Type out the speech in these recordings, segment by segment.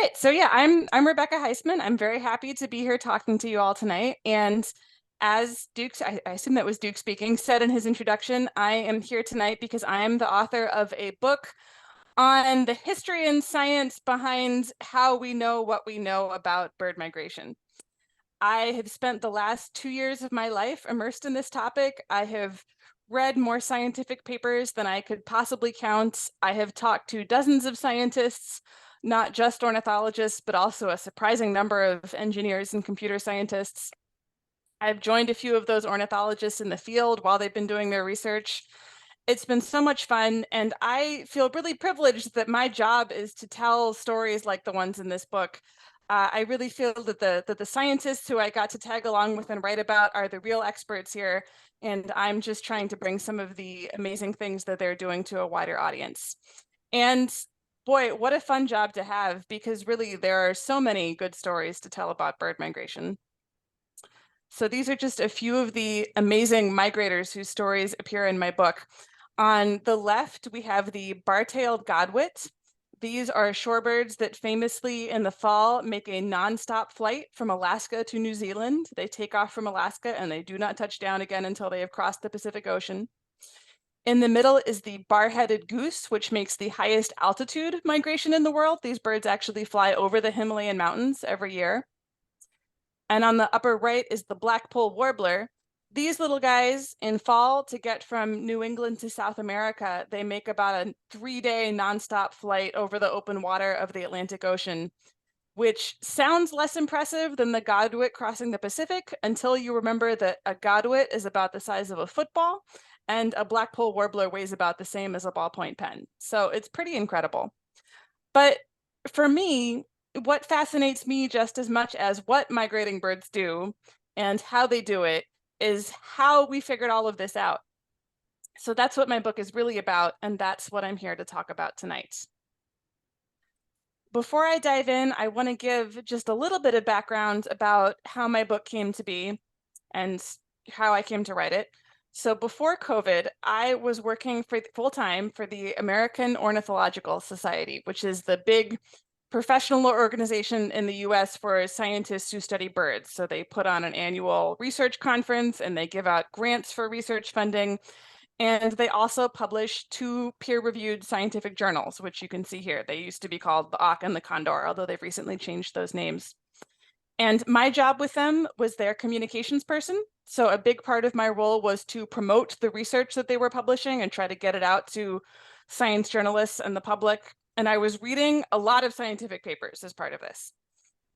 Right. So yeah, I'm Rebecca Heisman. I'm very happy to be here talking to you all tonight. And as I assume that was Duke speaking, said in his introduction, I am here tonight because I am the author of a book on the history and science behind how we know what we know about bird migration. I have spent the last 2 years of my life immersed in this topic. I have read more scientific papers than I could possibly count. I have talked to dozens of scientists, not just ornithologists, but also a surprising number of engineers and computer scientists. I've joined a few of those ornithologists in the field while they've been doing their research. It's been so much fun, and I feel really privileged that my job is to tell stories like the ones in this book. I really feel that the scientists who I got to tag along with and write about are the real experts here, and I'm just trying to bring some of the amazing things that they're doing to a wider audience. And boy, what a fun job to have, because really there are so many good stories to tell about bird migration. So these are just a few of the amazing migrators whose stories appear in my book. On the left, we have the bar-tailed godwit. These are shorebirds that famously in the fall make a nonstop flight from Alaska to New Zealand. They take off from Alaska and they do not touch down again until they have crossed the Pacific Ocean. In the middle is the bar-headed goose, which makes the highest altitude migration in the world. These birds actually fly over the Himalayan mountains every year. And on the upper right is the blackpoll warbler. These little guys in fall, to get from New England to South America, they make about a 3-day nonstop flight over the open water of the Atlantic Ocean, which sounds less impressive than the godwit crossing the Pacific until you remember that a godwit is about the size of a football and a blackpoll warbler weighs about the same as a ballpoint pen. So it's pretty incredible. But for me, what fascinates me just as much as what migrating birds do and how they do it is how we figured all of this out. So that's what my book is really about, and that's what I'm here to talk about tonight. Before I dive in, I want to give just a little bit of background about how my book came to be and how I came to write it. So before COVID, I was working for full-time for the American Ornithological Society, which is the big professional organization in the US for scientists who study birds. So they put on an annual research conference and they give out grants for research funding. And they also publish 2 peer-reviewed scientific journals, which you can see here. They used to be called the Auk and the Condor, although they've recently changed those names. And my job with them was their communications person. So a big part of my role was to promote the research that they were publishing and try to get it out to science journalists and the public. And I was reading a lot of scientific papers as part of this.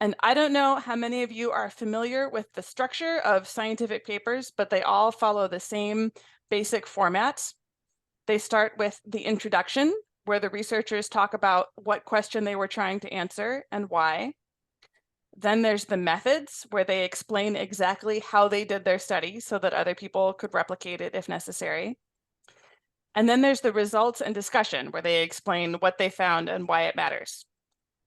And I don't know how many of you are familiar with the structure of scientific papers, but they all follow the same basic format. They start with the introduction, where the researchers talk about what question they were trying to answer and why. Then there's the methods, where they explain exactly how they did their study so that other people could replicate it if necessary. And then there's the results and discussion, where they explain what they found and why it matters.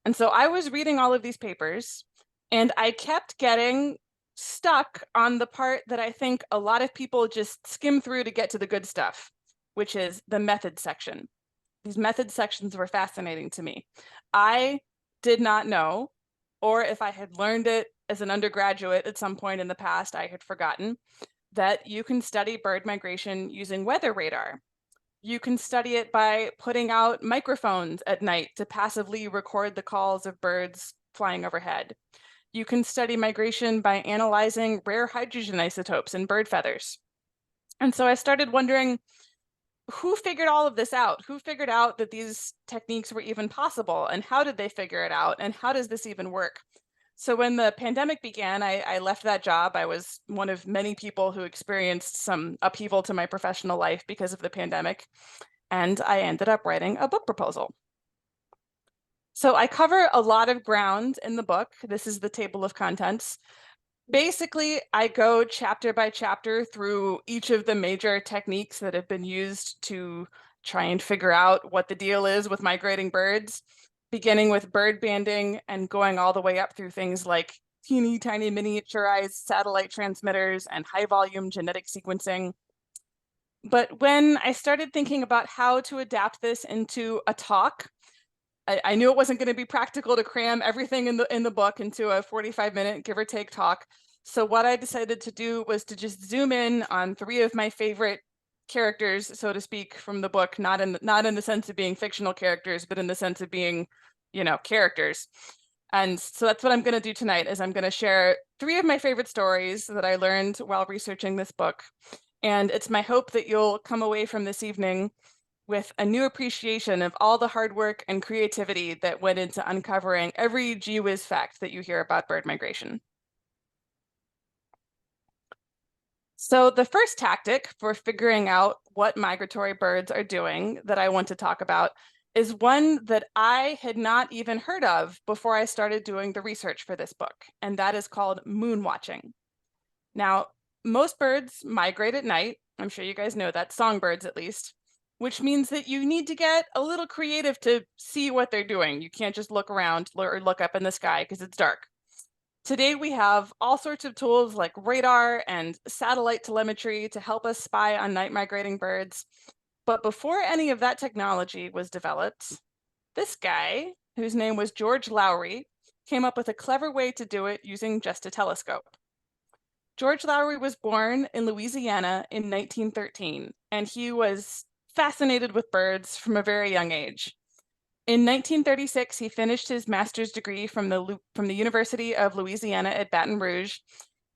And so I was reading all of these papers, and I kept getting stuck on the part that I think a lot of people just skim through to get to the good stuff, which is the method section. These method sections were fascinating to me. I did not know, or if I had learned it as an undergraduate at some point in the past, I had forgotten, that you can study bird migration using weather radar. You can study it by putting out microphones at night to passively record the calls of birds flying overhead. You can study migration by analyzing rare hydrogen isotopes in bird feathers. And so I started wondering, who figured all of this out? Who figured out that these techniques were even possible? And how did they figure it out? And how does this even work? So when the pandemic began, I left that job. I was one of many people who experienced some upheaval to my professional life because of the pandemic. And I ended up writing a book proposal. So I cover a lot of ground in the book. This is the table of contents. Basically, I go chapter by chapter through each of the major techniques that have been used to try and figure out what the deal is with migrating birds, beginning with bird banding and going all the way up through things like teeny tiny miniaturized satellite transmitters and high volume genetic sequencing. But when I started thinking about how to adapt this into a talk, I knew it wasn't going to be practical to cram everything in the book into a 45-minute give or take talk. So what I decided to do was to just zoom in on three of my favorite characters, so to speak, from the book, not in the sense of being fictional characters, but in the sense of being, characters. And so that's what I'm going to do tonight, is I'm going to share three of my favorite stories that I learned while researching this book. And it's my hope that you'll come away from this evening with a new appreciation of all the hard work and creativity that went into uncovering every gee whiz fact that you hear about bird migration. So the first tactic for figuring out what migratory birds are doing that I want to talk about is one that I had not even heard of before I started doing the research for this book, and that is called moon watching. Now, most birds migrate at night. I'm sure you guys know that, songbirds at least, which means that you need to get a little creative to see what they're doing. You can't just look around or look up in the sky because it's dark. Today, we have all sorts of tools like radar and satellite telemetry to help us spy on night migrating birds. But before any of that technology was developed, this guy, whose name was George Lowry, came up with a clever way to do it using just a telescope. George Lowry was born in Louisiana in 1913, and he was fascinated with birds from a very young age. In 1936, he finished his master's degree from the University of Louisiana at Baton Rouge,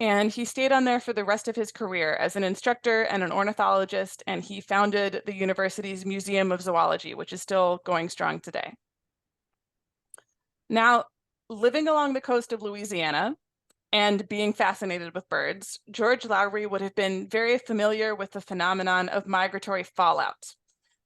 and he stayed on there for the rest of his career as an instructor and an ornithologist, and he founded the university's Museum of Zoology, which is still going strong today. Now, living along the coast of Louisiana and being fascinated with birds, George Lowry would have been very familiar with the phenomenon of migratory fallout.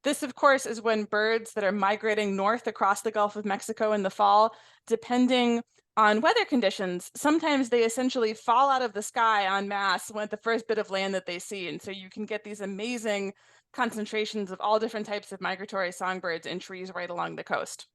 This, of course, is when birds that are migrating north across the Gulf of Mexico in the fall, depending on weather conditions, sometimes they essentially fall out of the sky en masse with the first bit of land that they see. And so you can get these amazing concentrations of all different types of migratory songbirds in trees right along the coast.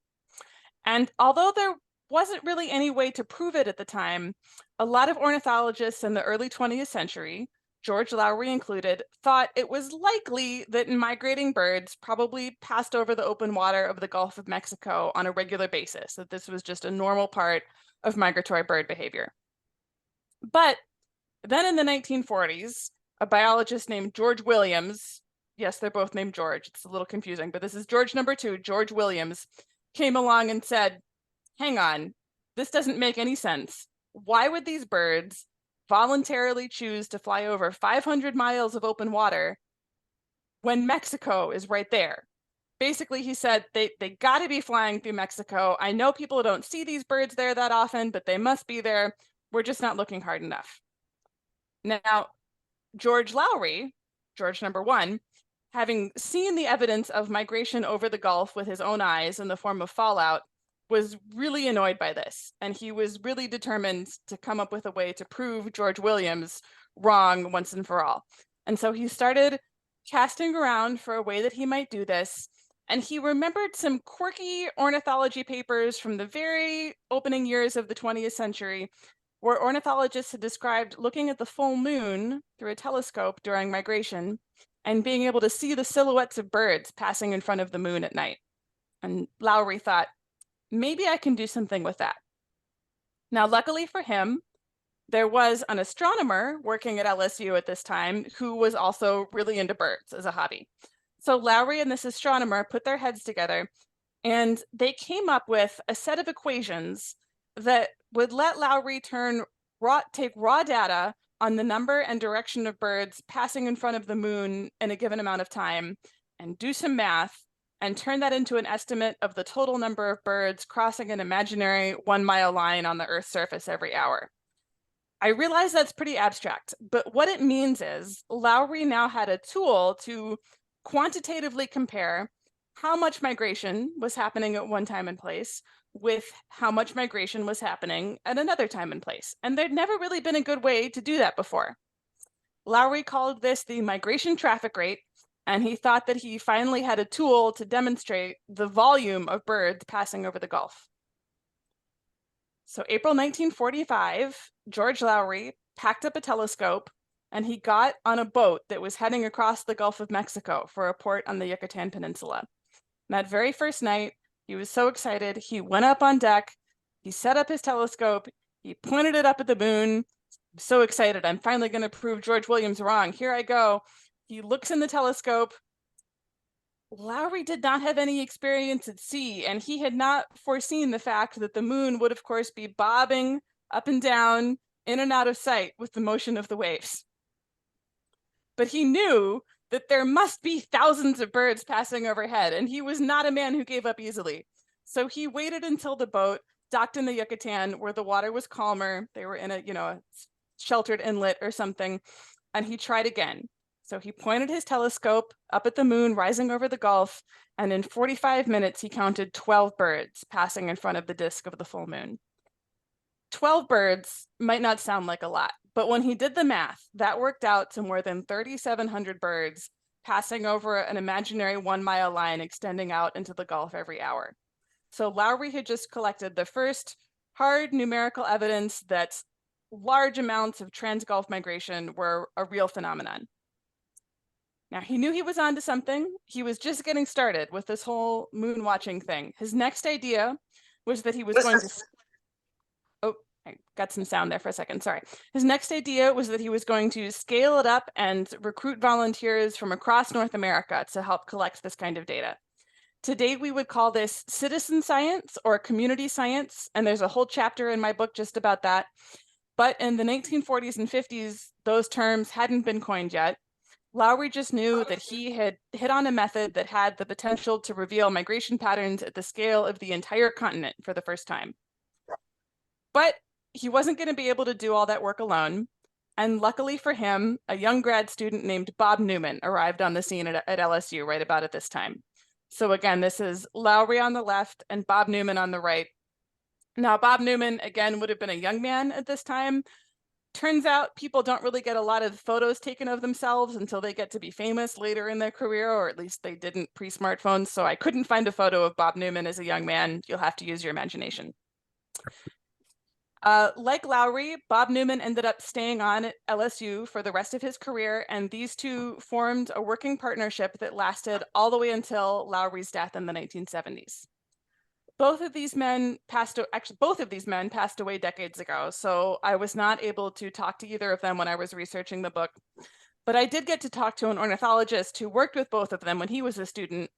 And although there wasn't really any way to prove it at the time, a lot of ornithologists in the early 20th century, George Lowry included, thought it was likely that migrating birds probably passed over the open water of the Gulf of Mexico on a regular basis, that this was just a normal part of migratory bird behavior. But then in the 1940s, a biologist named George Williams, yes, they're both named George, it's a little confusing, but this is George number 2, George Williams, came along and said, hang on, this doesn't make any sense. Why would these birds voluntarily choose to fly over 500 miles of open water when Mexico is right there? Basically, he said they got to be flying through Mexico. I know people don't see these birds there that often, but they must be there. We're just not looking hard enough. Now, George Lowry, George number 1, having seen the evidence of migration over the Gulf with his own eyes in the form of fallout, was really annoyed by this, and he was really determined to come up with a way to prove George Williams wrong once and for all. And so he started casting around for a way that he might do this, and he remembered some quirky ornithology papers from the very opening years of the 20th century, where ornithologists had described looking at the full moon through a telescope during migration and being able to see the silhouettes of birds passing in front of the moon at night. And Lowry thought, maybe I can do something with that. Now, luckily for him, there was an astronomer working at LSU at this time who was also really into birds as a hobby. So Lowry and this astronomer put their heads together, and they came up with a set of equations that would let Lowry take raw data on the number and direction of birds passing in front of the moon in a given amount of time and do some math and turn that into an estimate of the total number of birds crossing an imaginary 1-mile line on the Earth's surface every hour. I realize that's pretty abstract, but what it means is Lowry now had a tool to quantitatively compare how much migration was happening at one time and place with how much migration was happening at another time and place. And there'd never really been a good way to do that before. Lowry called this the migration traffic rate, and he thought that he finally had a tool to demonstrate the volume of birds passing over the Gulf. So April 1945, George Lowry packed up a telescope and he got on a boat that was heading across the Gulf of Mexico for a port on the Yucatan Peninsula. That very first night, He was so excited. He went up on deck. He set up his telescope. He pointed it up at the moon. So excited. I'm finally going to prove George Williams wrong. Here I go. He looks in the telescope. Lowry did not have any experience at sea, and he had not foreseen the fact that the moon would, of course, be bobbing up and down, in and out of sight with the motion of the waves. But he knew that there must be thousands of birds passing overhead, and he was not a man who gave up easily. So he waited until the boat docked in the Yucatan where the water was calmer. They were in a sheltered inlet or something, and he tried again. So he pointed his telescope up at the moon rising over the Gulf, and in 45 minutes, he counted 12 birds passing in front of the disk of the full moon. 12 birds might not sound like a lot, but when he did the math, that worked out to more than 3,700 birds passing over an imaginary 1-mile line extending out into the Gulf every hour. So Lowry had just collected the first hard numerical evidence that large amounts of trans-Gulf migration were a real phenomenon. Now, he knew he was onto something. He was just getting started with this whole moon watching thing. His next idea was that he was going to... Oh, I got some sound there for a second, sorry. His next idea was that he was going to scale it up and recruit volunteers from across North America to help collect this kind of data. Today, we would call this citizen science or community science, and there's a whole chapter in my book just about that. But in the 1940s and 50s, those terms hadn't been coined yet. Lowry just knew that he had hit on a method that had the potential to reveal migration patterns at the scale of the entire continent for the first time. But he wasn't going to be able to do all that work alone. And luckily for him, a young grad student named Bob Newman arrived on the scene at LSU right about at this time. So again, this is Lowry on the left and Bob Newman on the right. Now, Bob Newman, again, would have been a young man at this time. Turns out people don't really get a lot of photos taken of themselves until they get to be famous later in their career, or at least they didn't pre-smartphones. So I couldn't find a photo of Bob Newman as a young man. You'll have to use your imagination. Like Lowry, Bob Newman ended up staying on at LSU for the rest of his career, and these two formed a working partnership that lasted all the way until Lowry's death in the 1970s. Both of these men passed away decades ago, so I was not able to talk to either of them when I was researching the book. But I did get to talk to an ornithologist who worked with both of them when he was a student,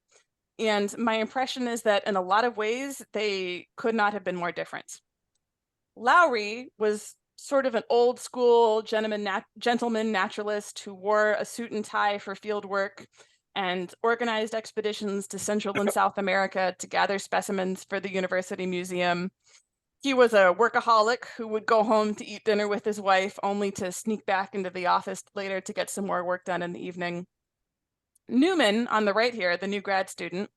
and my impression is that in a lot of ways, they could not have been more different. Lowry was sort of an old school gentleman naturalist who wore a suit and tie for field work and organized expeditions to Central and South America to gather specimens for the university museum. He was a workaholic who would go home to eat dinner with his wife, only to sneak back into the office later to get some more work done in the evening. Newman, on the right here, the new grad student,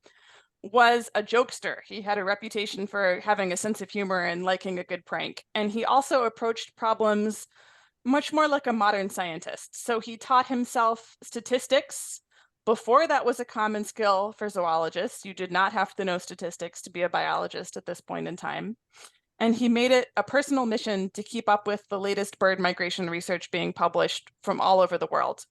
was a jokester. He had a reputation for having a sense of humor and liking a good prank. And he also approached problems much more like a modern scientist. So he taught himself statistics. Before that was a common skill for zoologists. You did not have to know statistics to be a biologist at this point in time. And he made it a personal mission to keep up with the latest bird migration research being published from all over the world.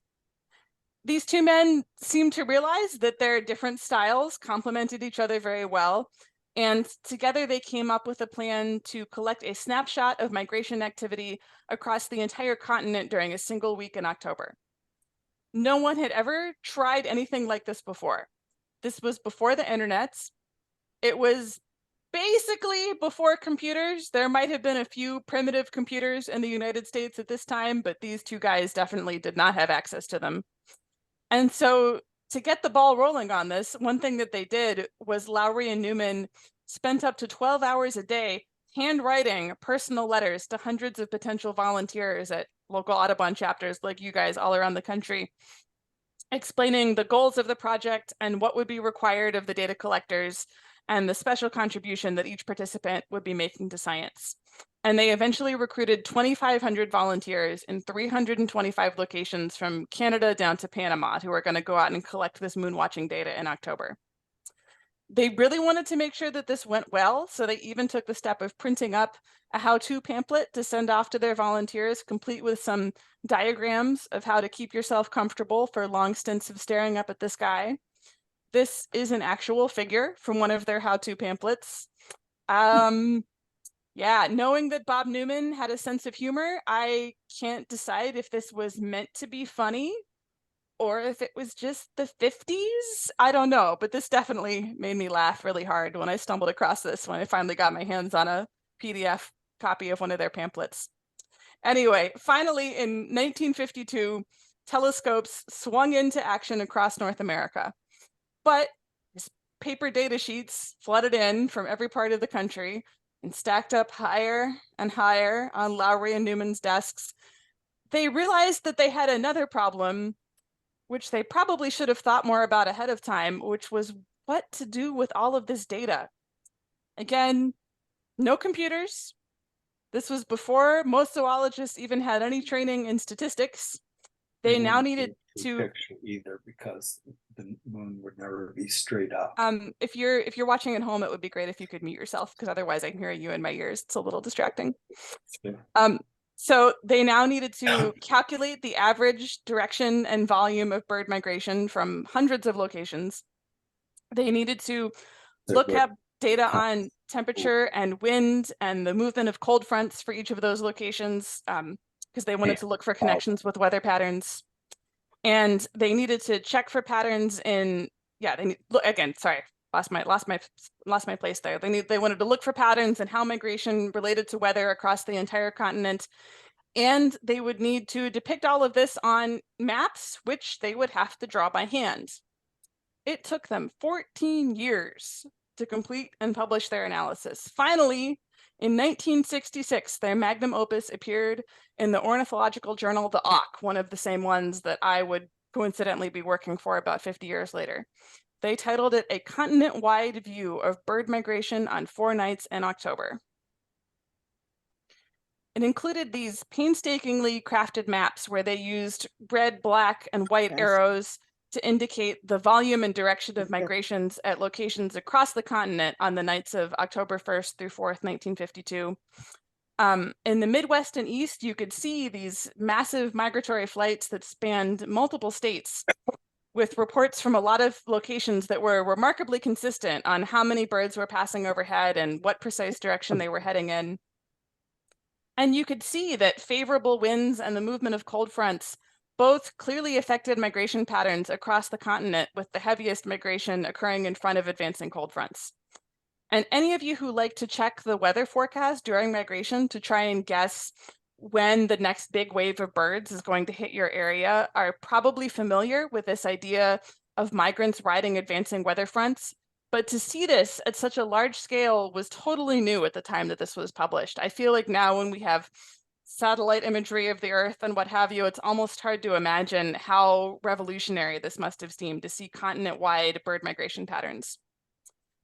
These two men seemed to realize that their different styles complemented each other very well. And together they came up with a plan to collect a snapshot of migration activity across the entire continent during a single week in October. No one had ever tried anything like this before. This was before the internet. It was basically before computers. There might have been a few primitive computers in the United States at this time, but these two guys definitely did not have access to them. And so to get the ball rolling on this, one thing that they did was Lowry and Newman spent up to 12 hours a day handwriting personal letters to hundreds of potential volunteers at local Audubon chapters like you guys all around the country, explaining the goals of the project and what would be required of the data collectors and the special contribution that each participant would be making to science. And they eventually recruited 2,500 volunteers in 325 locations from Canada down to Panama who are going to go out and collect this moon watching data in October. They really wanted to make sure that this went well, so they even took the step of printing up a how-to pamphlet to send off to their volunteers, complete with some diagrams of how to keep yourself comfortable for long stints of staring up at the sky. This is an actual figure from one of their how-to pamphlets. Yeah, knowing that Bob Newman had a sense of humor, I can't decide if this was meant to be funny or if it was just the 50s. I don't know, but this definitely made me laugh really hard when I stumbled across this when I finally got my hands on a PDF copy of one of their pamphlets. Anyway, finally in 1952, telescopes swung into action across North America. But these paper data sheets flooded in from every part of the country and stacked up higher and higher on Lowry and Newman's desks. They realized that they had another problem, which they probably should have thought more about ahead of time, which was what to do with all of this data. Again, no computers. This was before most zoologists even had any training in statistics. They now needed to picture either, because the moon would never be straight up. If you're watching at home, it would be great if you could mute yourself, because otherwise I can hear you in my ears. It's a little distracting. So they now needed to calculate the average direction and volume of bird migration from hundreds of locations. They needed to look up data on temperature and wind and the movement of cold fronts for each of those locations, because they wanted to look for connections with weather patterns. And they needed to check for patterns in, yeah, they need, look, again, sorry, lost my place there. They wanted to look for patterns in how migration related to weather across the entire continent. And they would need to depict all of this on maps, which they would have to draw by hand. It took them 14 years to complete and publish their analysis. Finally, in 1966, their magnum opus appeared in the ornithological journal, The Auk, one of the same ones that I would coincidentally be working for about 50 years later. They titled it A Continent-Wide View of Bird Migration on 4 Nights in October. It included these painstakingly crafted maps where they used red, black, and white arrows to indicate the volume and direction of migrations at locations across the continent on the nights of October 1st through 4th, 1952. In the Midwest and East, you could see these massive migratory flights that spanned multiple states, with reports from a lot of locations that were remarkably consistent on how many birds were passing overhead and what precise direction they were heading in. And you could see that favorable winds and the movement of cold fronts both clearly affected migration patterns across the continent, with the heaviest migration occurring in front of advancing cold fronts. And any of you who like to check the weather forecast during migration to try and guess when the next big wave of birds is going to hit your area are probably familiar with this idea of migrants riding advancing weather fronts. But to see this at such a large scale was totally new at the time that this was published. I feel like now when we have satellite imagery of the Earth and what have you, it's almost hard to imagine how revolutionary this must have seemed to see continent-wide bird migration patterns.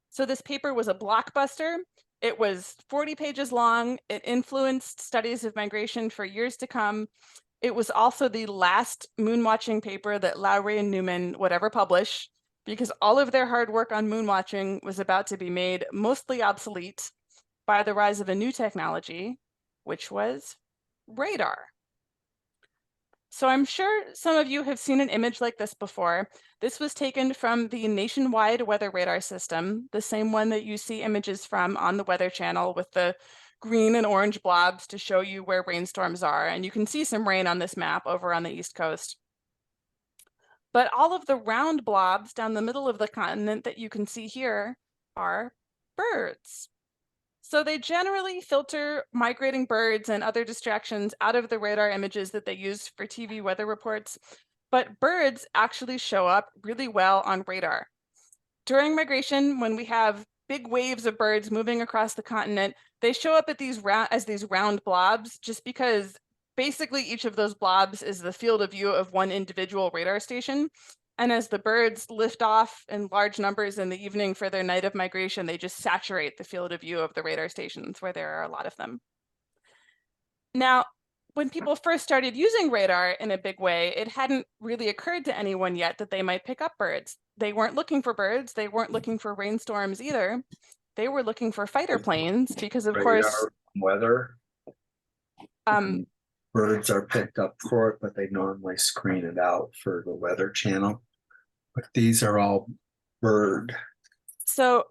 So this paper was a blockbuster. It was 40 pages long. It influenced studies of migration for years to come. It was also the last moon watching paper that Lowry and Newman would ever publish, because all of their hard work on moon watching was about to be made mostly obsolete by the rise of a new technology, which was radar. So I'm sure some of you have seen an image like this before. This was taken from the nationwide weather radar system, the same one that you see images from on the Weather Channel with the green and orange blobs to show you where rainstorms are. And you can see some rain on this map over on the East Coast. But all of the round blobs down the middle of the continent that you can see here are birds. So they generally filter migrating birds and other distractions out of the radar images that they use for TV weather reports, but birds actually show up really well on radar. During migration, when we have big waves of birds moving across the continent, they show up at these round blobs, just because basically each of those blobs is the field of view of one individual radar station. And as the birds lift off in large numbers in the evening for their night of migration, they just saturate the field of view of the radar stations, where there are a lot of them. Now, when people first started using radar in a big way, it hadn't really occurred to anyone yet that they might pick up birds. They weren't looking for birds. They weren't looking for rainstorms either. They were looking for fighter planes because, of course, weather. Birds are picked up for it, but they normally screen it out for the Weather Channel. But these are all bird. So,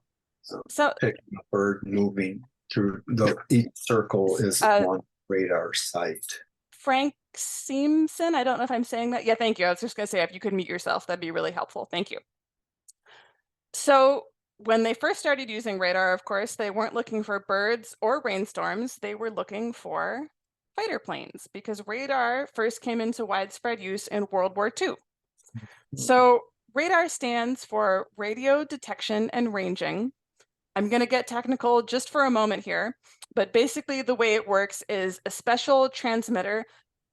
So so picking a bird moving through each circle is one radar site. Frank Seamson, I don't know if I'm saying that. Yeah, thank you. I was just gonna say, if you could mute yourself, that'd be really helpful. Thank you. So when they first started using radar, of course, they weren't looking for birds or rainstorms. They were looking for fighter planes because radar first came into widespread use in World War II. So radar stands for radio detection and ranging. I'm going to get technical just for a moment here, but basically the way it works is a special transmitter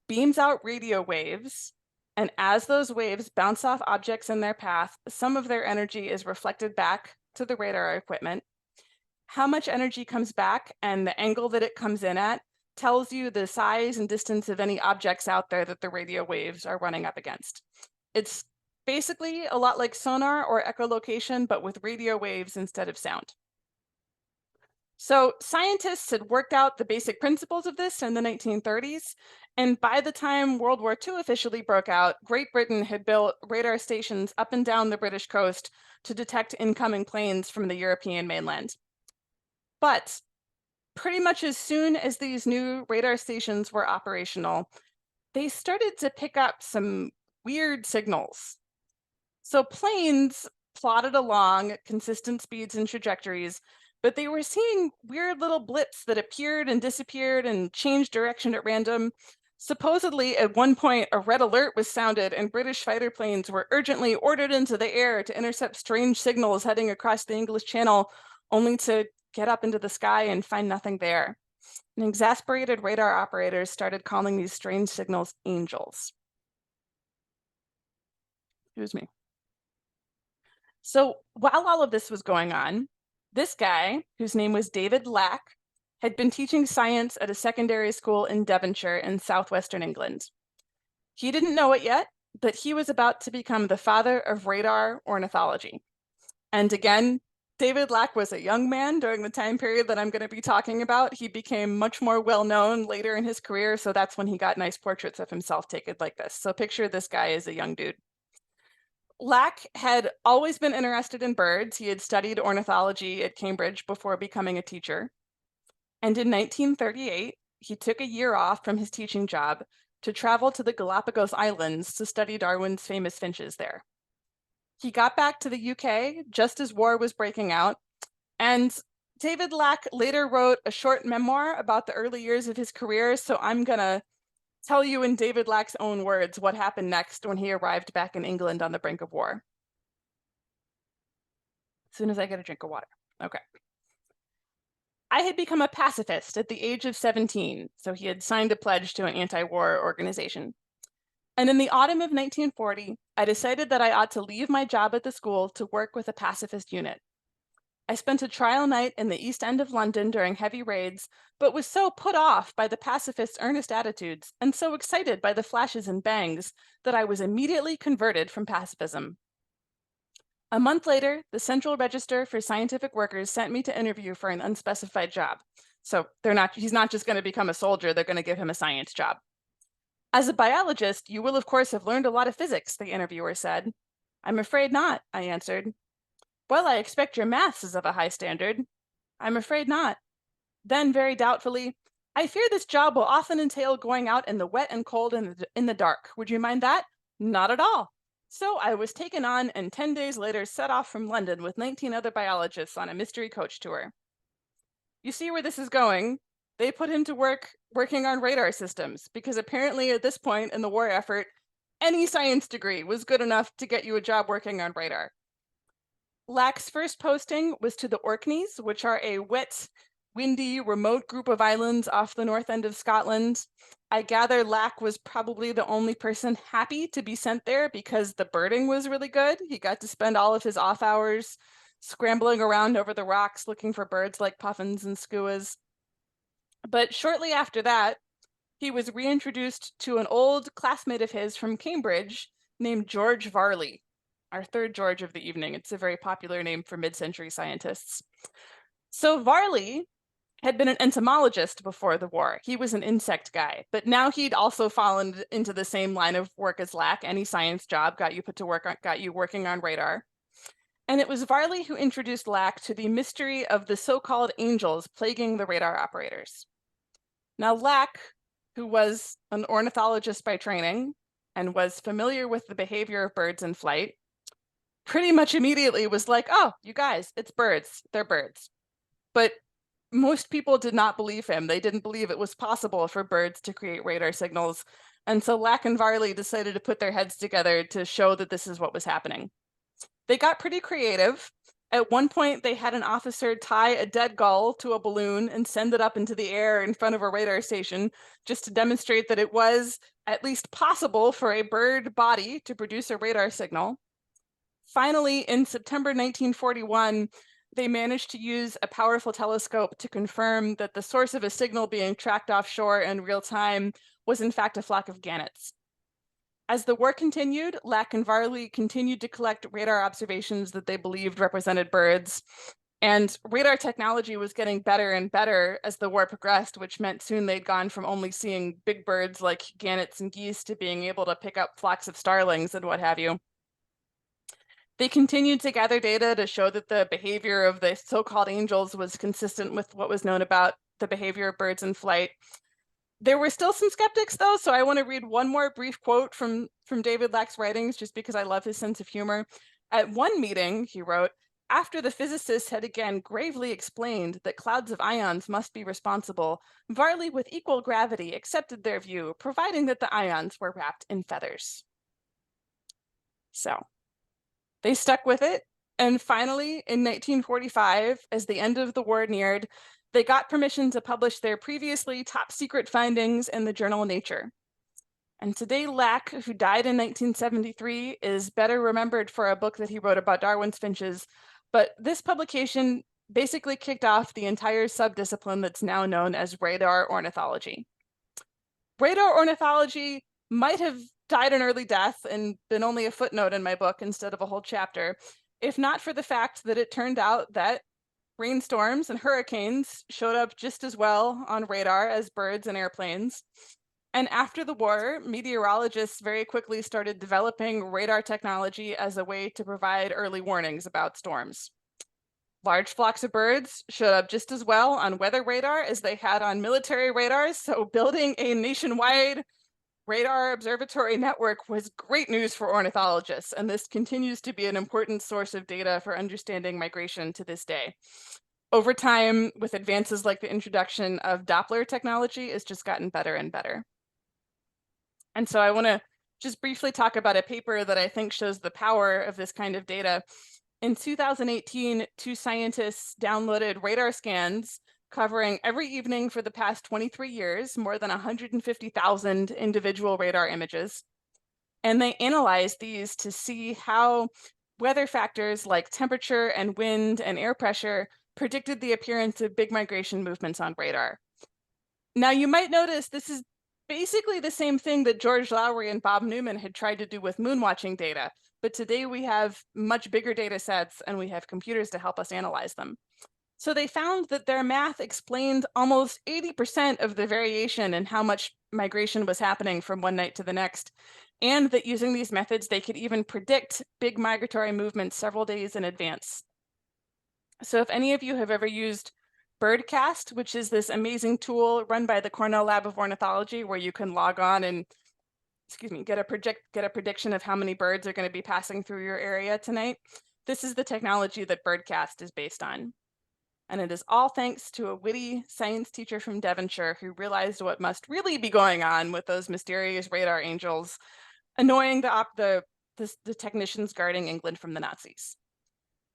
beams out radio waves, and as those waves bounce off objects in their path, some of their energy is reflected back to the radar equipment. How much energy comes back and the angle that it comes in at tells you the size and distance of any objects out there that the radio waves are running up against. It's basically a lot like sonar or echolocation, but with radio waves instead of sound. So scientists had worked out the basic principles of this in the 1930s, and by the time World War II officially broke out, Great Britain had built radar stations up and down the British coast to detect incoming planes from the European mainland. But pretty much as soon as these new radar stations were operational, they started to pick up some weird signals. So planes plodded along at consistent speeds and trajectories, but they were seeing weird little blips that appeared and disappeared and changed direction at random. Supposedly, at one point, a red alert was sounded and British fighter planes were urgently ordered into the air to intercept strange signals heading across the English Channel, only to get up into the sky and find nothing there. And exasperated radar operators started calling these strange signals angels. Excuse me. So while all of this was going on, this guy, whose name was David Lack, had been teaching science at a secondary school in Devonshire in southwestern England. He didn't know it yet, but he was about to become the father of radar ornithology. And again, David Lack was a young man during the time period that I'm going to be talking about. He became much more well-known later in his career, so that's when he got nice portraits of himself taken like this. So picture this guy as a young dude. Lack had always been interested in birds. He had studied ornithology at Cambridge before becoming a teacher. And in 1938, he took a year off from his teaching job to travel to the Galapagos Islands to study Darwin's famous finches there. He got back to the UK just as war was breaking out, and David Lack later wrote a short memoir about the early years of his career, so I'm gonna tell you in David Lack's own words what happened next when he arrived back in England on the brink of war. As soon as I get a drink of water. Okay. I had become a pacifist at the age of 17, so he had signed a pledge to an anti-war organization. And in the autumn of 1940, I decided that I ought to leave my job at the school to work with a pacifist unit. I spent a trial night in the East End of London during heavy raids, but was so put off by the pacifists' earnest attitudes and so excited by the flashes and bangs that I was immediately converted from pacifism. A month later, the Central Register for Scientific Workers sent me to interview for an unspecified job. So he's not just going to become a soldier, they're going to give him a science job. As a biologist, you will of course have learned a lot of physics, the interviewer said. I'm afraid not, I answered. Well, I expect your maths is of a high standard. I'm afraid not. Then, very doubtfully, I fear this job will often entail going out in the wet and cold and in the dark. Would you mind that? Not at all. So I was taken on and 10 days later set off from London with 19 other biologists on a mystery coach tour. You see where this is going? They put him to work working on radar systems because apparently at this point in the war effort, any science degree was good enough to get you a job working on radar. Lack's first posting was to the Orkneys, which are a wet, windy, remote group of islands off the north end of Scotland. I gather Lack was probably the only person happy to be sent there because the birding was really good. He got to spend all of his off hours scrambling around over the rocks looking for birds like puffins and skuas. But shortly after that, he was reintroduced to an old classmate of his from Cambridge named George Varley, our third George of the evening. It's a very popular name for mid-century scientists. So Varley had been an entomologist before the war. He was an insect guy, but now he'd also fallen into the same line of work as Lack. Any science job got you put to work, got you working on radar. And it was Varley who introduced Lack to the mystery of the so-called angels plaguing the radar operators. Now, Lack, who was an ornithologist by training and was familiar with the behavior of birds in flight, pretty much immediately was like, oh, you guys, it's birds. They're birds. But most people did not believe him. They didn't believe it was possible for birds to create radar signals. And so Lack and Varley decided to put their heads together to show that this is what was happening. They got pretty creative. At one point, they had an officer tie a dead gull to a balloon and send it up into the air in front of a radar station just to demonstrate that it was at least possible for a bird body to produce a radar signal. Finally, in September 1941, they managed to use a powerful telescope to confirm that the source of a signal being tracked offshore in real time was in fact a flock of gannets. As the war continued, Lack and Varley continued to collect radar observations that they believed represented birds. And radar technology was getting better and better as the war progressed, which meant soon they'd gone from only seeing big birds like gannets and geese to being able to pick up flocks of starlings and what have you. They continued to gather data to show that the behavior of the so-called angels was consistent with what was known about the behavior of birds in flight. There were still some skeptics, though, so I want to read one more brief quote from David Lack's writings, just because I love his sense of humor. At one meeting, he wrote, after the physicists had again gravely explained that clouds of ions must be responsible, Varley with equal gravity accepted their view, providing that the ions were wrapped in feathers. So they stuck with it. And finally, in 1945, as the end of the war neared, they got permission to publish their previously top secret findings in the journal Nature. And today, Lack, who died in 1973, is better remembered for a book that he wrote about Darwin's finches. But this publication basically kicked off the entire subdiscipline that's now known as radar ornithology. Radar ornithology might have died an early death and been only a footnote in my book instead of a whole chapter, if not for the fact that it turned out that rainstorms and hurricanes showed up just as well on radar as birds and airplanes. And after the war, meteorologists very quickly started developing radar technology as a way to provide early warnings about storms. Large flocks of birds showed up just as well on weather radar as they had on military radars, so building a nationwide radar observatory network was great news for ornithologists, and this continues to be an important source of data for understanding migration to this day. Over time, with advances like the introduction of Doppler technology, it's just gotten better and better. And so I want to just briefly talk about a paper that I think shows the power of this kind of data. In 2018, two scientists downloaded radar scans covering every evening for the past 23 years, more than 150,000 individual radar images. And they analyzed these to see how weather factors like temperature and wind and air pressure predicted the appearance of big migration movements on radar. Now, you might notice this is basically the same thing that George Lowry and Bob Newman had tried to do with moon watching data, but today we have much bigger data sets and we have computers to help us analyze them. So they found that their math explained almost 80% of the variation in how much migration was happening from one night to the next, and that using these methods, they could even predict big migratory movements several days in advance. So if any of you have ever used Birdcast, which is this amazing tool run by the Cornell Lab of Ornithology, where you can log on and, get a prediction of how many birds are going to be passing through your area tonight, this is the technology that Birdcast is based on. And it is all thanks to a witty science teacher from Devonshire who realized what must really be going on with those mysterious radar angels, annoying the technicians guarding England from the Nazis.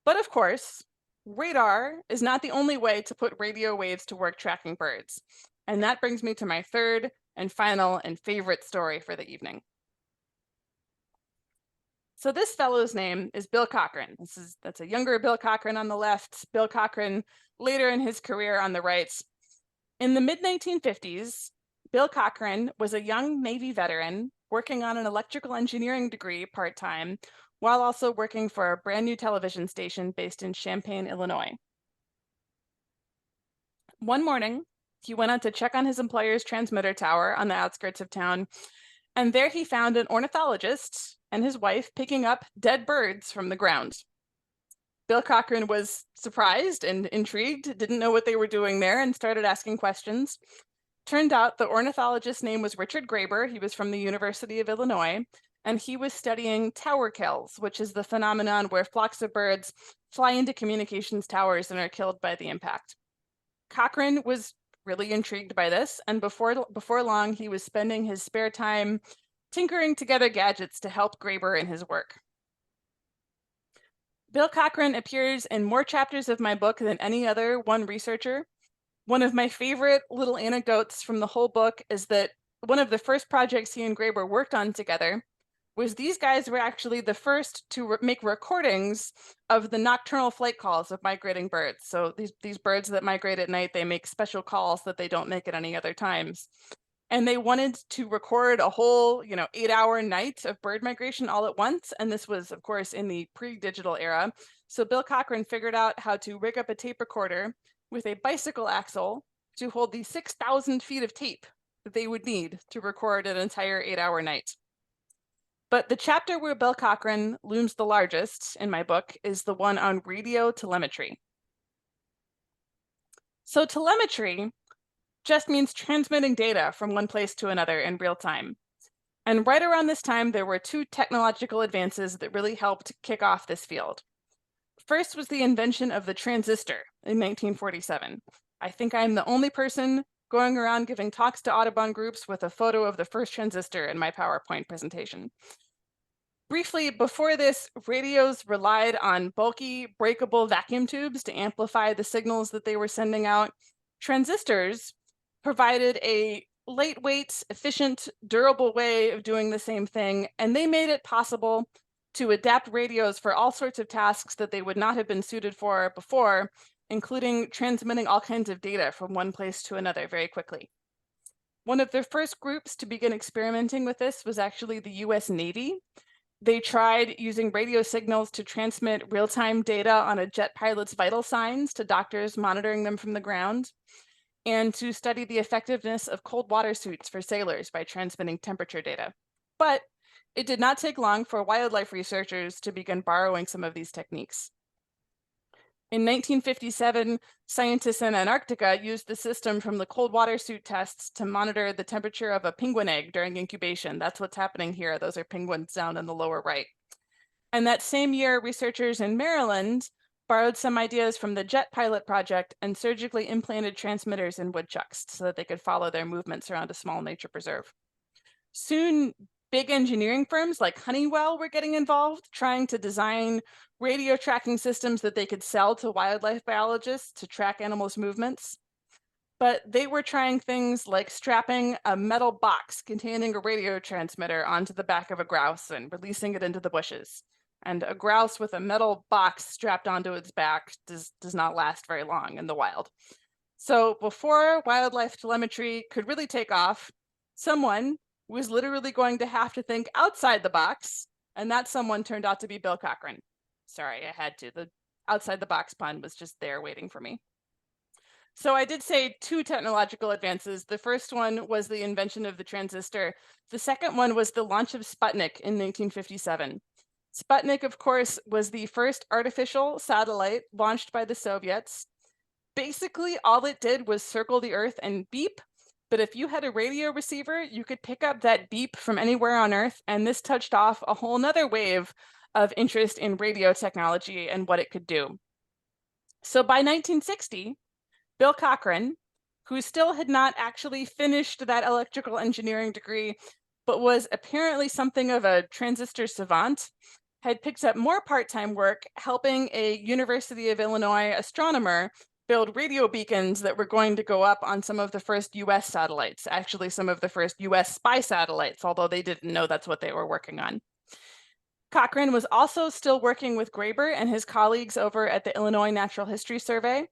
But of course, radar is not the only way to put radio waves to work tracking birds. And that brings me to my third and final and favorite story for the evening. So this fellow's name is Bill Cochran. That's a younger Bill Cochran on the left, Bill Cochran later in his career on the right. In the mid-1950s, Bill Cochran was a young Navy veteran working on an electrical engineering degree part-time, while also working for a brand new television station based in Champaign, Illinois. One morning, he went out to check on his employer's transmitter tower on the outskirts of town, and there he found an ornithologist and his wife picking up dead birds from the ground. Bill Cochran was surprised and intrigued, didn't know what they were doing there, and started asking questions. Turned out the ornithologist's name was Richard Graeber. He was from the University of Illinois, and he was studying tower kills, which is the phenomenon where flocks of birds fly into communications towers and are killed by the impact. Cochrane was really intrigued by this, and before long, he was spending his spare time tinkering together gadgets to help Graeber in his work. Bill Cochran appears in more chapters of my book than any other one researcher. One of my favorite little anecdotes from the whole book is that one of the first projects he and Graeber worked on together was these guys were actually the first to make recordings of the nocturnal flight calls of migrating birds. So these birds that migrate at night, they make special calls that they don't make at any other times. And they wanted to record a whole, 8-hour night of bird migration all at once. And this was, of course, in the pre-digital era. So Bill Cochran figured out how to rig up a tape recorder with a bicycle axle to hold the 6,000 feet of tape that they would need to record an entire 8-hour night. But the chapter where Bill Cochran looms the largest in my book is the one on radio telemetry. So telemetry just means transmitting data from one place to another in real time. And right around this time, there were two technological advances that really helped kick off this field. First was the invention of the transistor in 1947. I think I'm the only person going around giving talks to Audubon groups with a photo of the first transistor in my PowerPoint presentation. Briefly, before this, radios relied on bulky, breakable vacuum tubes to amplify the signals that they were sending out. Transistors provided a lightweight, efficient, durable way of doing the same thing, and they made it possible to adapt radios for all sorts of tasks that they would not have been suited for before, including transmitting all kinds of data from one place to another very quickly. One of the first groups to begin experimenting with this was actually the US Navy. They tried using radio signals to transmit real-time data on a jet pilot's vital signs to doctors monitoring them from the ground, and to study the effectiveness of cold water suits for sailors by transmitting temperature data. But it did not take long for wildlife researchers to begin borrowing some of these techniques. In 1957, scientists in Antarctica used the system from the cold water suit tests to monitor the temperature of a penguin egg during incubation. That's what's happening here. Those are penguins down in the lower right. And that same year, researchers in Maryland borrowed some ideas from the Jet Pilot project and surgically implanted transmitters in woodchucks so that they could follow their movements around a small nature preserve. Soon, big engineering firms like Honeywell were getting involved, trying to design radio tracking systems that they could sell to wildlife biologists to track animals' movements. But they were trying things like strapping a metal box containing a radio transmitter onto the back of a grouse and releasing it into the bushes. And a grouse with a metal box strapped onto its back does not last very long in the wild. So before wildlife telemetry could really take off, someone was literally going to have to think outside the box, and that someone turned out to be Bill Cochran. Sorry, I had to. The outside the box pun was just there waiting for me. So I did say two technological advances. The first one was the invention of the transistor. The second one was the launch of Sputnik in 1957. Sputnik, of course, was the first artificial satellite launched by the Soviets. Basically, all it did was circle the Earth and beep. But if you had a radio receiver, you could pick up that beep from anywhere on Earth, and this touched off a whole nother wave of interest in radio technology and what it could do. So by 1960, Bill Cochran, who still had not actually finished that electrical engineering degree, but was apparently something of a transistor savant, had picked up more part-time work helping a University of Illinois astronomer build radio beacons that were going to go up on some of the first US satellites, actually some of the first US spy satellites, although they didn't know that's what they were working on. Cochran was also still working with Graeber and his colleagues over at the Illinois Natural History Survey,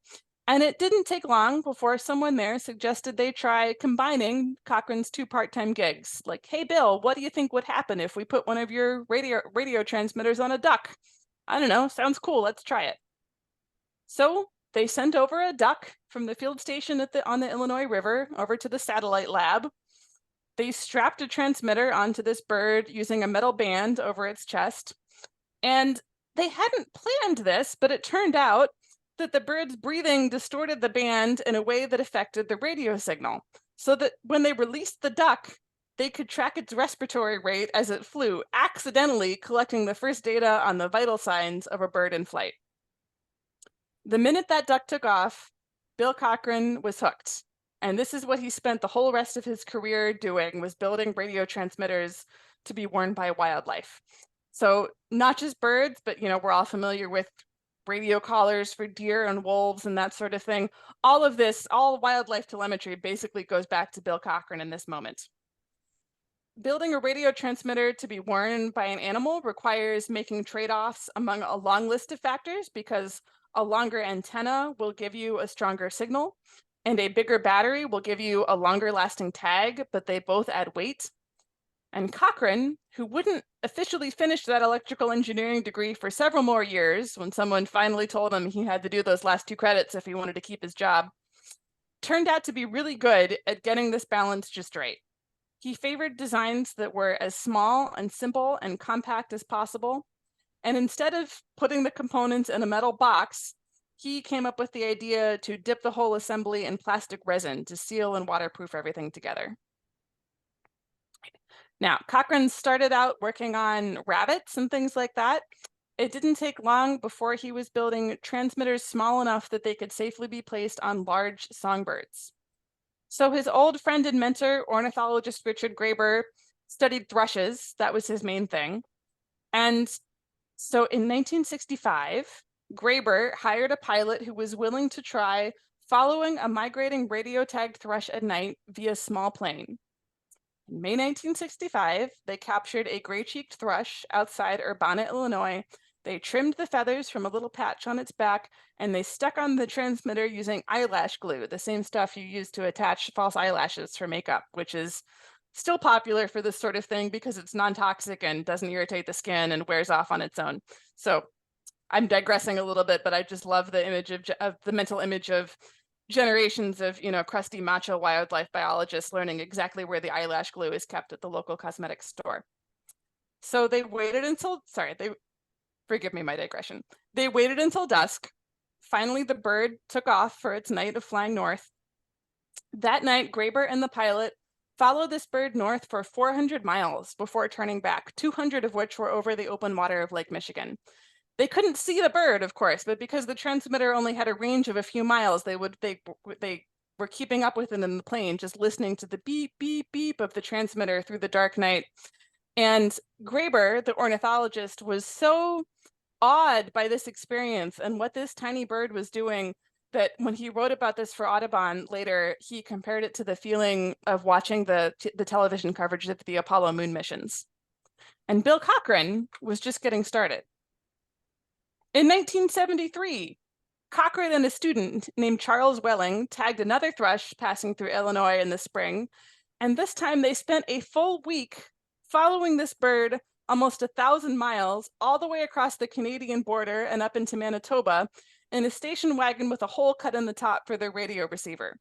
and it didn't take long before someone there suggested they try combining Cochran's two part-time gigs. Like, hey, Bill, what do you think would happen if we put one of your radio transmitters on a duck? I don't know, sounds cool, let's try it. So they sent over a duck from the field station on the Illinois River over to the satellite lab. They strapped a transmitter onto this bird using a metal band over its chest. And They hadn't planned this, but it turned out that the bird's breathing distorted the band in a way that affected the radio signal, so that when they released the duck, they could track its respiratory rate as it flew, accidentally collecting the first data on the vital signs of a bird in flight. The minute that duck took off, Bill Cochran was hooked. And this is what he spent the whole rest of his career doing, was building radio transmitters to be worn by wildlife. So not just birds, but we're all familiar with radio collars for deer and wolves and that sort of thing. All of this, all wildlife telemetry basically goes back to Bill Cochran in this moment. Building a radio transmitter to be worn by an animal requires making trade-offs among a long list of factors, because a longer antenna will give you a stronger signal, and a bigger battery will give you a longer lasting tag, but they both add weight. And Cochran, who wouldn't officially finish that electrical engineering degree for several more years when someone finally told him he had to do those last 2 credits if he wanted to keep his job, turned out to be really good at getting this balance just right. He favored designs that were as small and simple and compact as possible. And instead of putting the components in a metal box, he came up with the idea to dip the whole assembly in plastic resin to seal and waterproof everything together. Now, Cochran started out working on rabbits and things like that. It didn't take long before he was building transmitters small enough that they could safely be placed on large songbirds. So his old friend and mentor, ornithologist Richard Graeber, studied thrushes. That was his main thing. And so in 1965, Graeber hired a pilot who was willing to try following a migrating radio-tagged thrush at night via small plane. In May 1965, they captured a gray-cheeked thrush outside Urbana, Illinois. They trimmed the feathers from a little patch on its back, and they stuck on the transmitter using eyelash glue, the same stuff you use to attach false eyelashes for makeup, which is still popular for this sort of thing because it's non-toxic and doesn't irritate the skin and wears off on its own. So I'm digressing a little bit, but I just love the image of the mental image of generations of crusty macho wildlife biologists learning exactly where the eyelash glue is kept at the local cosmetic store. So they waited until, forgive me my digression. They waited until dusk. Finally, the bird took off for its night of flying north. That night, Graeber and the pilot followed this bird north for 400 miles before turning back, 200 of which were over the open water of Lake Michigan. They couldn't see the bird, of course, but because the transmitter only had a range of a few miles, they were keeping up with it in the plane, just listening to the beep, beep, beep of the transmitter through the dark night. And Graeber, the ornithologist, was so awed by this experience and what this tiny bird was doing that when he wrote about this for Audubon later, he compared it to the feeling of watching the television coverage of the Apollo moon missions. And Bill Cochran was just getting started. In 1973, Cochran and a student named Charles Welling tagged another thrush passing through Illinois in the spring, and this time they spent a full week following this bird almost 1,000 miles all the way across the Canadian border and up into Manitoba in a station wagon with a hole cut in the top for their radio receiver.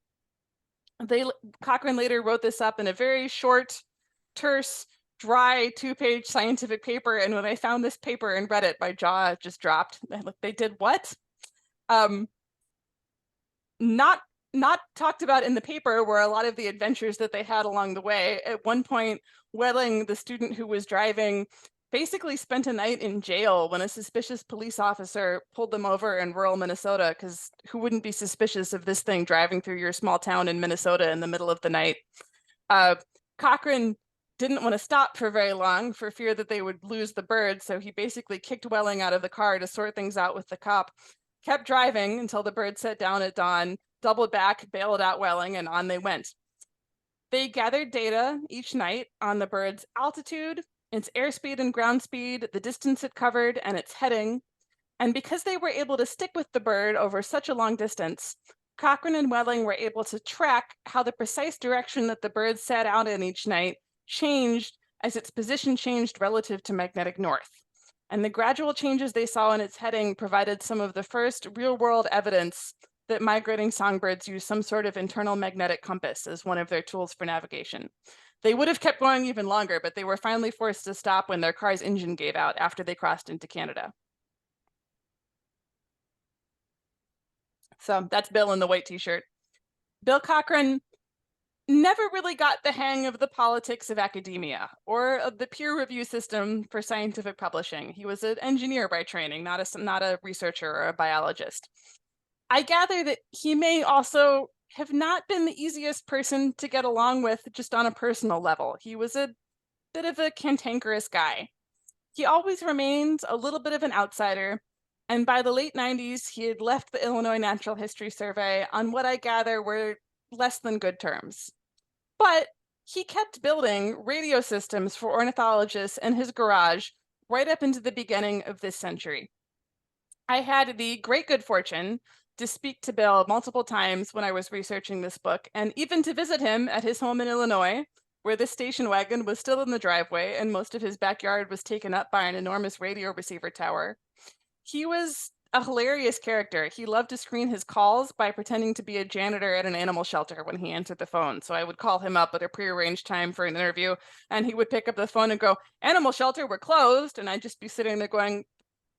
Cochran later wrote this up in a very short, terse, dry 2-page scientific paper, and when I found this paper and read it, my jaw just dropped. They did what? Not talked about in the paper were a lot of the adventures that they had along the way. At one point, Welling, the student who was driving, basically spent a night in jail when a suspicious police officer pulled them over in rural Minnesota, because who wouldn't be suspicious of this thing driving through your small town in Minnesota in the middle of the night? Cochran didn't want to stop for very long for fear that they would lose the bird, so he basically kicked Welling out of the car to sort things out with the cop, kept driving until the bird set down at dawn, doubled back, bailed out Welling, and on they went. They gathered data each night on the bird's altitude, its airspeed and ground speed, the distance it covered, and its heading. And because they were able to stick with the bird over such a long distance, Cochran and Welling were able to track how the precise direction that the bird set out in each night changed as its position changed relative to magnetic north. And the gradual changes they saw in its heading provided some of the first real-world evidence that migrating songbirds use some sort of internal magnetic compass as one of their tools for navigation. They would have kept going even longer, but they were finally forced to stop when their car's engine gave out after they crossed into Canada. So that's Bill in the white t-shirt. Bill Cochran never really got the hang of the politics of academia or of the peer review system for scientific publishing. He was an engineer by training, not a researcher or a biologist. I gather that he may also have not been the easiest person to get along with just on a personal level. He was a bit of a cantankerous guy. He always remained a little bit of an outsider, and by the late 90s, he had left the Illinois Natural History Survey on what I gather were less than good terms. But he kept building radio systems for ornithologists in his garage right up into the beginning of this century. I had the great good fortune to speak to Bill multiple times when I was researching this book, and even to visit him at his home in Illinois, where the station wagon was still in the driveway and most of his backyard was taken up by an enormous radio receiver tower. He was a hilarious character. He loved to screen his calls by pretending to be a janitor at an animal shelter when he answered the phone. So I would call him up at a prearranged time for an interview, and he would pick up the phone and go, "Animal shelter, we're closed." And I'd just be sitting there going,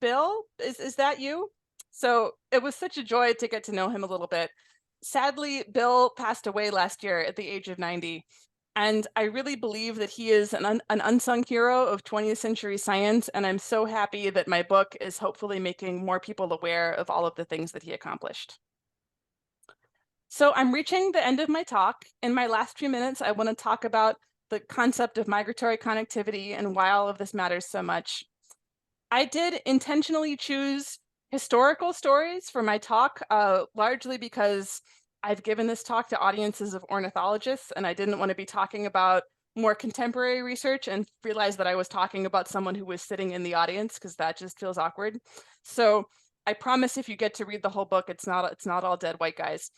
"Bill, is that you?" So it was such a joy to get to know him a little bit. Sadly, Bill passed away last year at the age of 90. And I really believe that he is an unsung hero of 20th century science. And I'm so happy that my book is hopefully making more people aware of all of the things that he accomplished. So I'm reaching the end of my talk. In my last few minutes, I want to talk about the concept of migratory connectivity and why all of this matters so much. I did intentionally choose historical stories for my talk, largely because I've given this talk to audiences of ornithologists, and I didn't want to be talking about more contemporary research and realize that I was talking about someone who was sitting in the audience, because that just feels awkward. So I promise if you get to read the whole book, it's not all dead white guys.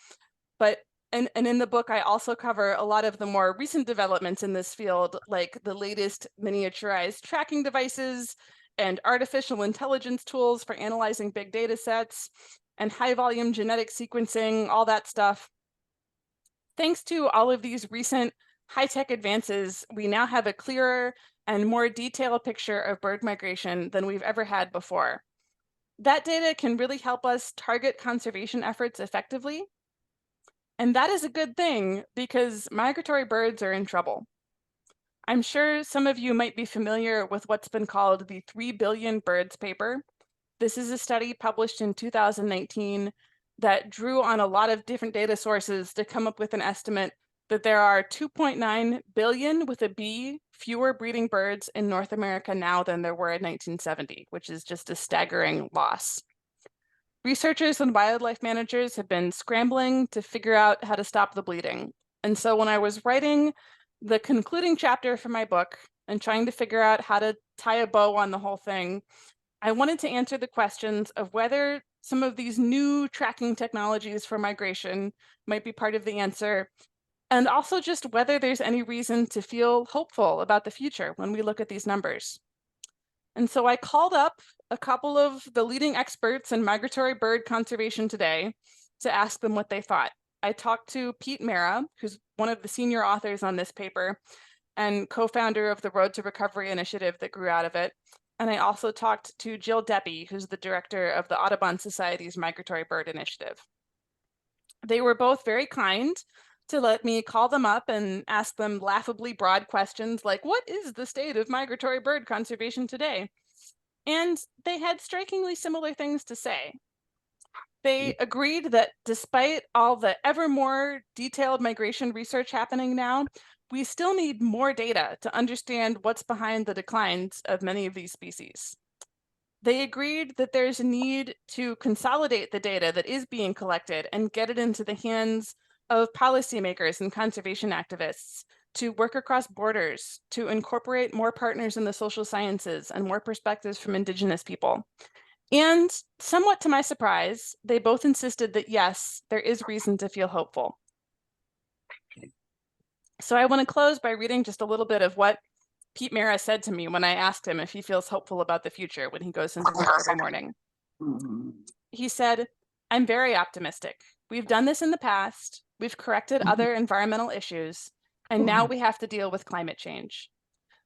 But and in the book, I also cover a lot of the more recent developments in this field, like the latest miniaturized tracking devices and artificial intelligence tools for analyzing big data sets and high volume genetic sequencing, all that stuff. Thanks to all of these recent high-tech advances, we now have a clearer and more detailed picture of bird migration than we've ever had before. That data can really help us target conservation efforts effectively. And that is a good thing because migratory birds are in trouble. I'm sure some of you might be familiar with what's been called the 3 billion birds paper. This is a study published in 2019 that drew on a lot of different data sources to come up with an estimate that there are 2.9 billion with a B fewer breeding birds in North America now than there were in 1970, which is just a staggering loss. Researchers and wildlife managers have been scrambling to figure out how to stop the bleeding. And so when I was writing the concluding chapter for my book and trying to figure out how to tie a bow on the whole thing, I wanted to answer the questions of whether some of these new tracking technologies for migration might be part of the answer, and also just whether there's any reason to feel hopeful about the future when we look at these numbers. And so I called up a couple of the leading experts in migratory bird conservation today to ask them what they thought. I talked to Pete Mara, who's one of the senior authors on this paper and co-founder of the Road to Recovery initiative that grew out of it. And I also talked to Jill Deppy, who's the director of the Audubon Society's Migratory Bird Initiative. They were both very kind to let me call them up and ask them laughably broad questions like, what is the state of migratory bird conservation today? And they had strikingly similar things to say. They agreed that despite all the ever more detailed migration research happening now, we still need more data to understand what's behind the declines of many of these species. They agreed that there's a need to consolidate the data that is being collected and get it into the hands of policymakers and conservation activists to work across borders, to incorporate more partners in the social sciences and more perspectives from Indigenous people. And somewhat to my surprise, they both insisted that yes, there is reason to feel hopeful. So I want to close by reading just a little bit of what Pete Mara said to me when I asked him if he feels hopeful about the future when he goes into work every morning. He said, "I'm very optimistic. We've done this in the past. We've corrected other environmental issues, and now we have to deal with climate change.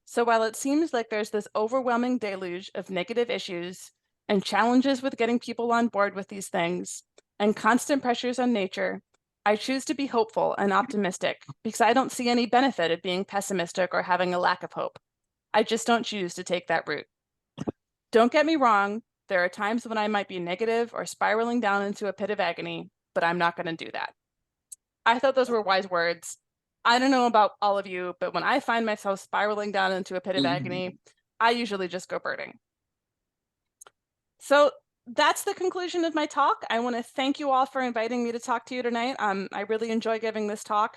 So while it seems like there's this overwhelming deluge of negative issues and challenges with getting people on board with these things, and constant pressures on nature, I choose to be hopeful and optimistic because I don't see any benefit of being pessimistic or having a lack of hope. I just don't choose to take that route. Don't get me wrong, there are times when I might be negative or spiraling down into a pit of agony, but I'm not going to do that. I thought those were wise words. I don't know about all of you, but when I find myself spiraling down into a pit of agony, I usually just go birding. So that's the conclusion of my talk. I want to thank you all for inviting me to talk to you tonight. I really enjoy giving this talk.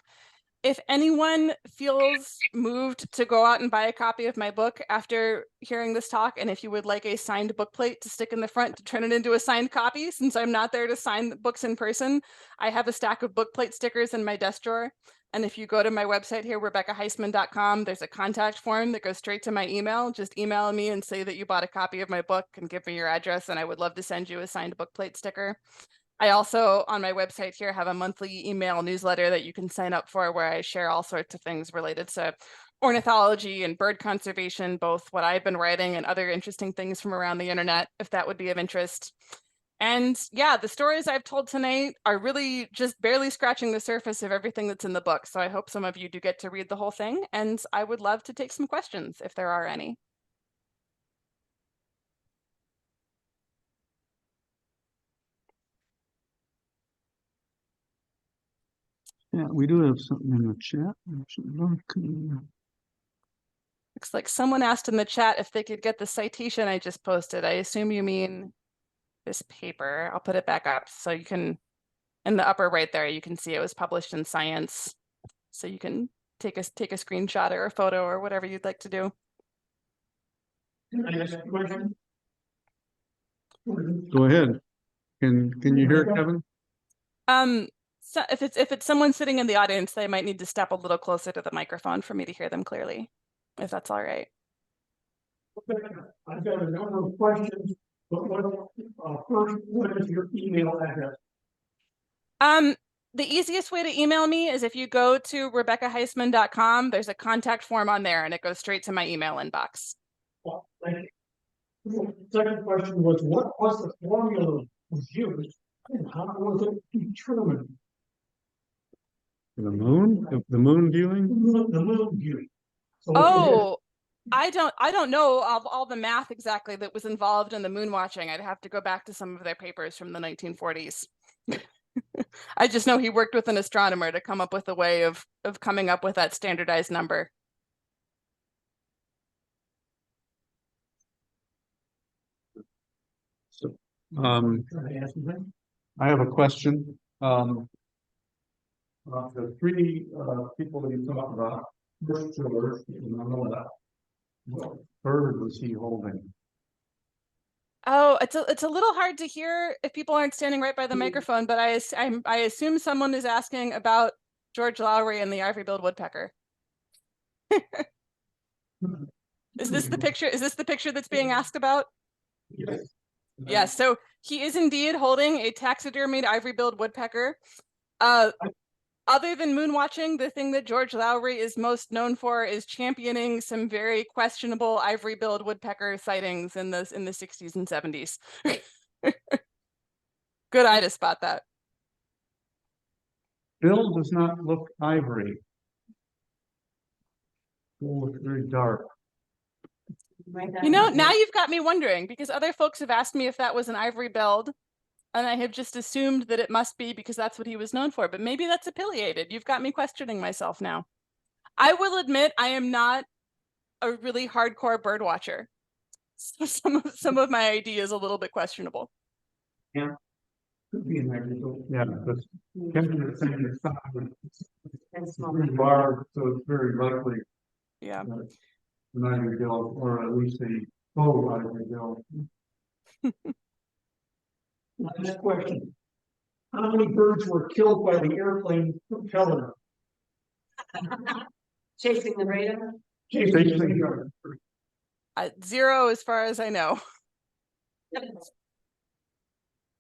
If anyone feels moved to go out and buy a copy of my book after hearing this talk, and if you would like a signed book plate to stick in the front to turn it into a signed copy, since I'm not there to sign books in person, I have a stack of book plate stickers in my desk drawer. And if you go to my website here, RebeccaHeisman.com, there's a contact form that goes straight to my email. Just email me and say that you bought a copy of my book and give me your address, and I would love to send you a signed book plate sticker. I also, on my website here, have a monthly email newsletter that you can sign up for where I share all sorts of things related to ornithology and bird conservation, both what I've been writing and other interesting things from around the internet, if that would be of interest. And yeah, the stories I've told tonight are really just barely scratching the surface of everything that's in the book. So I hope some of you do get to read the whole thing, and I would love to take some questions if there are any. Yeah, we do have something in the chat. Looks like someone asked in the chat if they could get the citation I just posted. I assume you mean this paper. I'll put it back up so you can, in the upper right there, you can see it was published in Science. So you can take a screenshot or a photo or whatever you'd like to do. Can I ask a question? Go ahead. Can you hear Kevin? So if it's someone sitting in the audience, they might need to step a little closer to the microphone for me to hear them clearly, if that's all right. Okay. I've got a number of questions, but first, what is your email address? The easiest way to email me is if you go to RebeccaHeisman.com, there's a contact form on there and it goes straight to my email inbox. Well, thank you. The second question was, what was the formula was used and how was it determined? The moon? The moon viewing? The moon viewing. So oh, I don't know all the math exactly that was involved in the moon watching. I'd have to go back to some of their papers from the 1940s. I just know he worked with an astronomer to come up with a way of coming up with that standardized number. So, I have a question. The three people that you talked about, first George, what bird was he holding? Oh, it's a little hard to hear if people aren't standing right by the microphone, but I assume someone is asking about George Lowry and the ivory-billed woodpecker. Is this the picture? Is this the picture that's being asked about? Yes. Yes, so he is indeed holding a taxidermied ivory-billed woodpecker. Other than moon watching, the thing that George Lowry is most known for is championing some very questionable ivory-billed woodpecker sightings in the 60s and 70s. Good eye to spot that. Bill does not look ivory. Bill looks very dark. You know, now you've got me wondering, because other folks have asked me if that was an ivory-billed, and I have just assumed that it must be because that's what he was known for, but maybe that's affiliated. You've got me questioning myself now. I will admit I am not a really hardcore bird watcher. So some of my ID is a little bit questionable. Yeah. Could be an ivory-billed. Yeah, because Kevin is saying it's very large, so it's very likely. Yeah. An ivory-billed, or at least a faux ivory-billed. Next question. How many birds were killed by the airplane propeller? Chasing the radar? Chasing the radar. 0 as far as I know.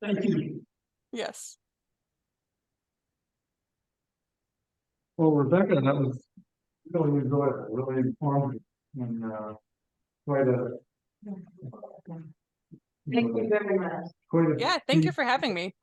Thank you. Yes. Well, Rebecca, that was really enjoyable, really informative, and quite a Thank you very much. quite a Yeah, thank you for having me.